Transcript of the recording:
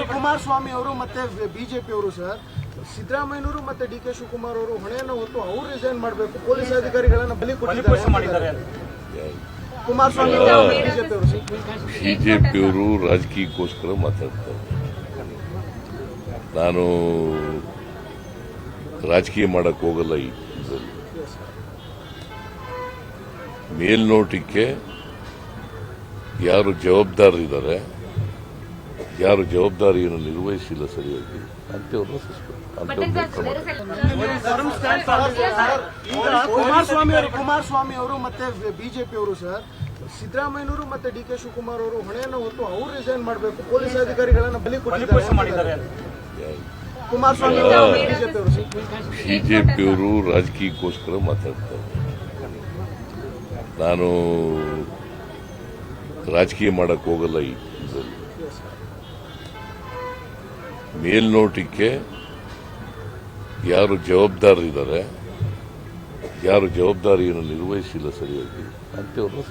ಕುಮಾರಸ್ವಾಮಿ ಅವರು ಮತ್ತೆ ಬಿಜೆಪಿ ಅವರು ಸರ್ ಸಿದ್ದರಾಮಯ್ಯನವರು ಮತ್ತೆ ಡಿ ಕೆ ಶಿವಕುಮಾರ್ ಅವರು ಹೊಣೆಯನ್ನು ಹೊತ್ತು ಅವರು ರಿಸೈನ್ ಮಾಡಬೇಕು, ಪೊಲೀಸ್ ಅಧಿಕಾರಿಗಳನ್ನ ಬಲಿ ಕೊಟ್ಟಿದ್ದಾರೆ. ಕುಮಾರಸ್ವಾಮಿ ಬಿಜೆಪಿಯವರು ರಾಜಕೀಯಕ್ಕೋಸ್ಕರ ಮಾತಾಡ್ತಾರೆ. ನಾನು ರಾಜಕೀಯ ಮಾಡಕ್ ಹೋಗಲ್ಲ. ಈ ಮೇಲ್ನೋಟಕ್ಕೆ ಯಾರು ಜವಾಬ್ದಾರರಿದ್ದಾರೆ, ಯಾರು ಜವಾಬ್ದಾರಿಯನ್ನು ನಿರ್ವಹಿಸಿಲ್ಲ ಸರಿಯಾಗಿ ಅಂತವ್ರನ್ನ ಕುಮಾರಸ್ವಾಮಿ ಅವರು ಮತ್ತೆ ಬಿಜೆಪಿ ಅವರು ಸರ್ ಸಿದ್ದರಾಮಯ್ಯನವರು ಮತ್ತೆ ಡಿ ಕೆ ಶಿವಕುಮಾರ್ ಅವರು ಹೊಣೆಯನ್ನು ಹೊತ್ತು ಅವರು ರಿಸೈನ್ ಮಾಡಬೇಕು, ಪೊಲೀಸ್ ಅಧಿಕಾರಿಗಳನ್ನ ಬಲಿ ಕೊಟ್ಟಿದ್ದಾರೆ. ಕುಮಾರಸ್ವಾಮಿ ಬಿಜೆಪಿಯವರು ರಾಜಕೀಯಕ್ಕೋಸ್ಕರ ಮಾತಾಡ್ತಾರೆ. ನಾನು ರಾಜಕೀಯ ಮಾಡಕ್ ಹೋಗಲ್ಲ. ಈ ಮೇಲ್ನೋಟಕ್ಕೆ ಯಾರು ಜವಾಬ್ದಾರರಿದ್ದಾರೆ, ಯಾರು ಜವಾಬ್ದಾರಿಯನ್ನು ನಿರ್ವಹಿಸಿಲ್ಲ ಸರಿಯಾಗಿ ಅಂತವ್ರನ್ನ